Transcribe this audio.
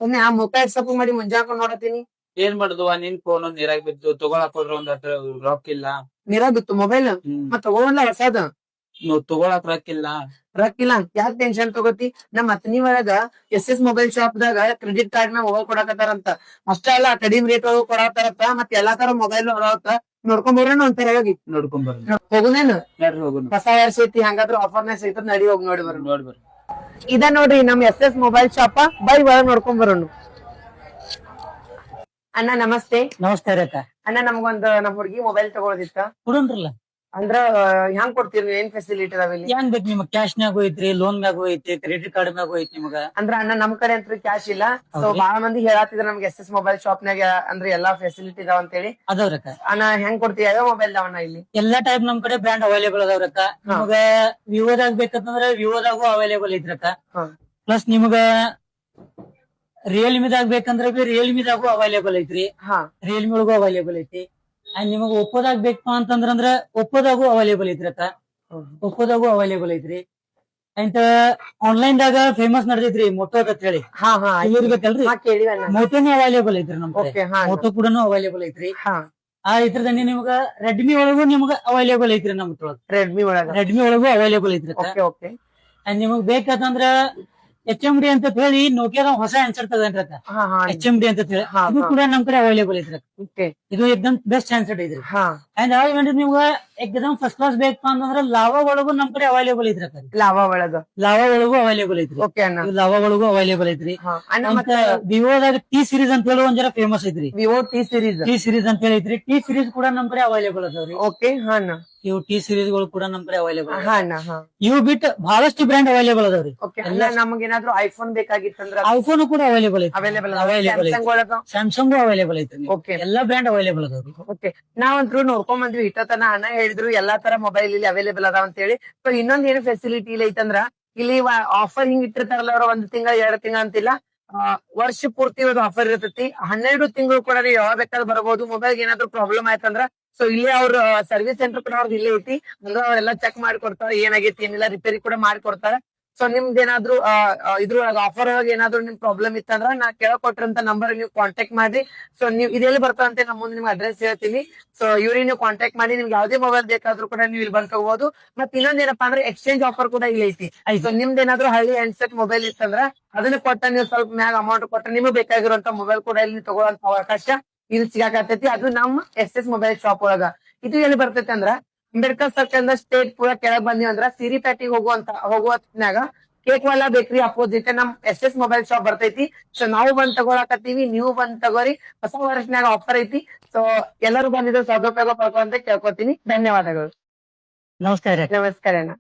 ಒಮ್ಮೆ ಆ ಮುಖ ಸಪ್ಪು ಮಾಡಿ ಮುಂಜಾಕೊಂಡ್ ನೋಡತೀನಿ. ಏನ್ ಮಾಡುದು ನಿನ್ ಫೋನ್ ನೀರಾಗ ಬಿದ್ದು ತಗೊಳಕ್ ಹೋದ್ರ ಒಂದ್ ಹತ್ರ ರೊಕ್ಕ ಇಲ್ಲ. ನೀರಾಗ ಬಿತ್ತು ಮೊಬೈಲ್ ಮತ್ ತಗೊಂಡ್ಲ ಹೊಸದ ತಗೊಳಕ್ ರೊಕ್ಕ ಇಲ್ಲ. ರೊಕ್ಕಿಲ್ಲ ಯಾಕೆ ಟೆನ್ಷನ್ ತಗೋತಿ. ನಮ್ ಅತ್ನಿ ಒಳಗ ಎಸ್ ಮೊಬೈಲ್ ಶಾಪ್ ದಾಗ ಕ್ರೆಡಿಟ್ ಕಾರ್ಡ್ ನ ಮೊಬೈಲ್ ಕೊಡಕತ್ತಾರಂತ. ಅಷ್ಟ ಅಲ್ಲ ಕಡಿಮೆ ರೇಟ್ ಒಳಗ ಕೊಡತಾರತ್ತ ಮತ್ ಎಲ್ಲಾ ತರ ಮೊಬೈಲ್ ಅದಾವತ್ತ. ನೋಡ್ಕೊಂಡ್ ಬರೋಣ ಒಂಥರ ಹೋಗಿ ನೋಡ್ಕೊಂಡ್ ಬರ್ರಿ. ಹೋಗುನೇನು ಹೋಗುನು. ಹೊಸ ವರ್ಷ ಐತಿ ಹಂಗಾದ್ರು ಆಫರ್ನ ಸಿಗ್ತದ ನಡಿ ಹೋಗಿ ನೋಡಿ ಬರೋಣ. ನೋಡ್ ಬರ್ರಿ. ಇದ ನೋಡ್ರಿ ನಮ್ ಎಸ್ ಮೊಬೈಲ್ ಶಾಪ ಬೈ ಒಳಗ್ ನೋಡ್ಕೊಂಡ್ ಬರೋಣ. ಅಣ್ಣ ನಮಸ್ತೆ. ನಮಸ್ಕಾರ ಅಕ್ಕ. ಅಣ್ಣ ನಮ್ಗೊಂದ್ ನಮ್ ಹುಡ್ಗಿ ಮೊಬೈಲ್ ತಗೊಳದಿತ್ತ. ಕೊಡೋಣ್ರಲ್ಲ. ಅಂದ್ರ ಹೆಂಗ್ ಕೊಡ್ತೀರಿ ಏನ್ ಫೆಸಿಲಿಟಿ ಅದಾವ ಇಲ್ಲಿ? ಹೆಂಗ್ ಬೇಕು ನಿಮಗ್ ಕ್ಯಾಶ್ ನ್ಯಾಗು ಐತ್ರಿ, ಲೋನ್ ಮ್ಯಾಗು ಐತಿ, ಕ್ರೆಡಿಟ್ ಕಾರ್ಡ್ ಮ್ಯಾಗು ಐತಿ ನಿಮಗ. ಅಂದ್ರ ಅಣ್ಣ ನಮ್ ಕಡೆ ಅಂತೂ ಕ್ಯಾಶ್ ಇಲ್ಲ. ಸೊ ಬಾಳ ಮಂದಿ ಹೇಳತ್ತಿದ್ರ ನಮ್ಗೆ ಎಸ್ ಮೊಬೈಲ್ ಶಾಪ್ ನಾಗ ಅಂದ್ರೆ ಎಲ್ಲಾ ಫೆಸಿಲಿಟಿ ಇದಾವ ಅಂತ ಹೇಳಿ. ಅದಾವ್ರಕ್ಕ. ಅಣ್ಣ ಹೆಂಗ್ ಕೊಡ್ತೀವಿ ಯಾವ ಮೊಬೈಲ್ ಅದಾವಣ್ಣ ಇಲ್ಲಿ? ಎಲ್ಲಾ ಟೈಪ್ ನಮ್ ಕಡೆ ಬ್ರ್ಯಾಂಡ್ ಅವೈಲೇಬಲ್ ಅದಾವ್ರಕ್ಕ. ನಿಮಗ ವಿವೋದಾಗ ಬೇಕಂತಂದ್ರ ವಿವೋದಾಗು ಅವೈಲೇಬಲ್ ಐತ್ರಕ್ಕ. ಪ್ಲಸ್ ನಿಮಗ ರಿಯಲ್ಮಿದಾಗ ಬೇಕಂದ್ರ ಬಿ ರಿಯಲ್ಮಿದಾಗು ಅವೈಲೇಬಲ್ ಐತ್ರಿ. ರಿಯಲ್ಮಿ ಒಳಗು ಅವೈಲೇಬಲ್ ಐತಿ. ಅಂಡ್ ನಿಮಗ ಒಪ್ಪೋದಾಗ ಬೇಕಪ್ಪ ಅಂತಂದ್ರ ಒಪ್ಪೋದಾಗು ಅವೈಲೇಬಲ್ ಐತ್ರಕ್ಕ. ಒಪ್ಪೋದಾಗು ಅವೈಲೇಬಲ್ ಐತ್ರಿ. ಅಂಡ್ ಆನ್ಲೈನ್ ದಾಗ ಫೇಮಸ್ ನಡೆದೈತ್ರಿ ಮೋಟೋ ಅಂತ ಹೇಳಿ. ಇವ್ರಿಗಲ್ರಿ ಮೋಟೋನು ಅವೈಲೇಬಲ್ ಐತ್ರಿ ನಮ್ ಕಡೆ. ಮೋಟೋ ಕೂಡ ಅವೈಲೇಬಲ್ ಐತ್ರಿ. ಆ ಇದ್ರದಲ್ಲಿ ನಿಮ್ಗ ರೆಡ್ಮಿ ಒಳಗು ನಿಮ್ಗ ಅವೈಲೇಬಲ್ ಐತ್ರಿ ನಮ್ ರೆಡ್ಮಿ ಒಳಗು ಅವೈಲೇಬಲ್ ಐತ್ರಿ. ಅಂಡ್ ನಿಮಗ್ ಬೇಕಂದ್ರ HMD ಅಂತ ಹೇಳಿ ನೋಕಿಯಾದ ಹೊಸ ಆನ್ಸರ್ ತಗೊಂಡ್ರಕ್ಕ. HMD ಅಂತ ಹೇಳಿ ಅದು ಕೂಡ ನಮ್ ಕಡೆ ಅವೈಲೇಬಲ್ ಐತ್ರಿ. ಇದು ಎಕ್ದಮ್ ಬೆಸ್ಟ್ ಆನ್ಸರ್ ಐತ್ರಿ. ಅಂಡ್ ಯಾವ್ದು ನಿಮ್ಗ ಎಕ್ದಮ್ ಫಸ್ಟ್ ಕ್ಲಾಸ್ ಬೇಕಪ್ಪ ಅಂತಂದ್ರ ಲಾವಾ ಒಳಗು ನಮ್ ಕಡೆ ಅವೈಲೇಬಲ್ ಐತ್ರಿ. ಲಾವಾ ಒಳಗು ಅವೈಲೇಬಲ್ ಐತ್ರಿ. ಲಾವಾ ಒಳಗು ಅವೈಲೇಬಲ್ ಐತ್ರಿ. ವಿವೋದಾಗ ಟಿ ಸೀರೀಸ್ ಅಂತ ಹೇಳಿ ಒಂದ್ ಜರ ಫೇಮಸ್ ಐತ್ರಿ. ವಿವೋ ಟಿ ಸೀರೀಸ್ ಅಂತ ಹೇಳಿ ಐತ್ರಿ. ಟಿ ಸೀರೀಸ್ ಕೂಡ ನಮ್ ಕಡೆ ಅವೈಲೇಬಲ್ ಅದಾವ್ರಿ. ಇವು ಟಿ ಸೀರೀಸ್ ಗಳು ಕೂಡ ನಮ್ ಕಡೆ ಅವೈಲೇಬಲ್. ಇವು ಬಿಟ್ಟು ಬಹಳಷ್ಟು ಬ್ರ್ಯಾಂಡ್ ಅವೈಲೇಬಲ್ ಅದಾವ್ರಿ. ನಮಗೇನಾದ್ರು ಐಫೋನ್ ಬೇಕಾಗಿತ್ತಂದ್ರ ಐಫೋನ್ ಕೂಡ ಅವೈಲೇಬಲ್ ಐತಿ. ಸ್ಯಾಮ್ಸಂಗ್ ಅವೈಲೇಬಲ್ ಐತ್ರಿ. ಎಲ್ಲಾ ಬ್ರ್ಯಾಂಡ್ ಅವೈಲೇಬಲ್ ಅದಾವ್ರಿ. ನಾವಂತ್ರು ನೋಡ್ಕೊಂಡ್ ಬಂದ್ವಿ ಇಟ್ಟತನ ಅಣ್ಣ ಹೇಳಿದ್ರು ಎಲ್ಲಾ ತರ ಮೊಬೈಲ್ ಇಲ್ಲಿ ಅವೈಲೇಬಲ್ ಅದಾವ ಅಂತ ಹೇಳಿ. ಸೊ ಇನ್ನೊಂದ್ ಏನು ಫೆಸಿಲಿಟಿ ಇಲ್ಲ ಐತಂದ್ರ ಇಲ್ಲಿ ಆಫರ್ ಹಿಂಗ್ ಇಟ್ಟಿರ್ತಾರಲ್ಲ ಅವ್ರ 1 ತಿಂಗಳ 2 ತಿಂಗಳ ಅಂತಿಲ್ಲ, ವರ್ಷ ಪೂರ್ತಿ ಆಫರ್ ಇರ್ತೈತಿ. 12 ತಿಂಗಳು ಕೂಡ ನೀವು ಯಾವಾಗ ಬೇಕಾದ್ರೂ ಬರ್ಬೋದು. ಮೊಬೈಲ್ ಏನಾದ್ರು ಪ್ರಾಬ್ಲಮ್ ಆಯ್ತಂದ್ರ ಸೊ ಇಲ್ಲೇ ಅವ್ರ ಸರ್ವಿಸ್ ಸೆಂಟರ್ ಕೂಡ ಅವ್ರದ್ದು ಇಲ್ಲೇ ಐತಿ. ಅಂದ್ರೆ ಅವ್ರೆಲ್ಲಾ ಚೆಕ್ ಮಾಡ್ಕೊಡ್ತಾರ ಏನಾಗೈತಿ ಏನಿಲ್ಲ, ರಿಪೇರಿ ಕೂಡ ಮಾಡ್ಕೊಡ್ತಾರ. ಸೊ ನಿಮ್ದು ಏನಾದ್ರು ಇದ್ರೊಳಗ ಆಫರ್ ಒಳಗೆ ಏನಾದ್ರು ನಿಮ್ ಪ್ರಾಬ್ಲಮ್ ಇತ್ತಂದ್ರ ನಾ ಕೇಳಕೊಟ್ರಂತ ನಂಬರ್ ನೀವು ಕಾಂಟ್ಯಾಕ್ಟ್ ಮಾಡಿ. ಸೊ ನೀವು ಇದೆಲ್ಲಿ ಬರ್ತಾವಂತೆ ನಮ್ಮ ಮುಂದೆ ನಿಮ್ಗೆ ಅಡ್ರೆಸ್ ಹೇಳ್ತೀನಿ. ಸೊ ಇವ್ರಿಗೆ ನೀವು ಕಾಂಟ್ಯಾಕ್ಟ್ ಮಾಡಿ ನಿಮ್ಗೆ ಯಾವ್ದೇ ಮೊಬೈಲ್ ಬೇಕಾದ್ರೂ ಕೂಡ ನೀವು ಇಲ್ಲಿ ಬಂದ್ ತಗೋಬಹುದು. ಮತ್ ಇನ್ನೊಂದೇನಪ್ಪಾ ಅಂದ್ರೆ ಎಕ್ಸ್ಚೇಂಜ್ ಆಫರ್ ಕೂಡ ಇಲ್ಲಿ ಐತಿ. ಸೊ ನಿಮ್ದು ಏನಾದ್ರು ಹಳ್ಳಿ ಹ್ಯಾಂಡ್ಸೆಟ್ ಮೊಬೈಲ್ ಇತ್ತಂದ್ರ ಅದನ್ನ ಕೊಟ್ಟ ನೀವು ಸ್ವಲ್ಪ ಮ್ಯಾಗ ಅಮೌಂಟ್ ಕೊಟ್ಟ ನಿಮ್ಗೆ ಬೇಕಾಗಿರುವಂತ ಮೊಬೈಲ್ ಕೂಡ ಇಲ್ಲಿ ತಗೊಳ್ಳೋಂತ ಅವಕಾಶ ಇಲ್ಲಿ ಸಿಗಾಕತ್ತೈತಿ. ಅದು ನಮ್ಮ ಎಸ್ ಮೊಬೈಲ್ ಶಾಪ್ ಒಳಗ. ಇದು ಎಲ್ಲಿ ಬರ್ತೈತಿ ಅಂದ್ರ ಅಂಬೇಡ್ಕರ್ ಸರ್ಕಲ್ ಸ್ಟೇಟ್ ಪೂರ ಕೆಳಗ್ ಬಂದಿವಿ ಅಂದ್ರ ಸಿರಿಪೇಟೆಗೆ ಹೋಗುವತ್ನಾಗ ಕೇಕ್ವಾಲಾ ಬೇಕ್ರಿ ಅಪೋಸಿಟ್ ನಮ್ ಎಸ್ ಮೊಬೈಲ್ ಶಾಪ್ ಬರ್ತೈತಿ. ಸೊ ನಾವು ಬಂದ್ ತಗೊಳಕತ್ತೀವಿ, ನೀವು ಬಂದ್ ತಗೋರಿ. ಹೊಸ ವರ್ಷನಾಗ ಆಫರ್ ಐತಿ. ಸೊ ಎಲ್ಲರೂ ಬಂದಿದ್ರು ಸದುಪಯೋಗ ಪಡ್ಕೊಂತ ಕೇಳ್ಕೊತೀನಿ. ಧನ್ಯವಾದಗಳು. ನಮಸ್ಕಾರ. ನಮಸ್ಕಾರ ಅಣ್ಣ.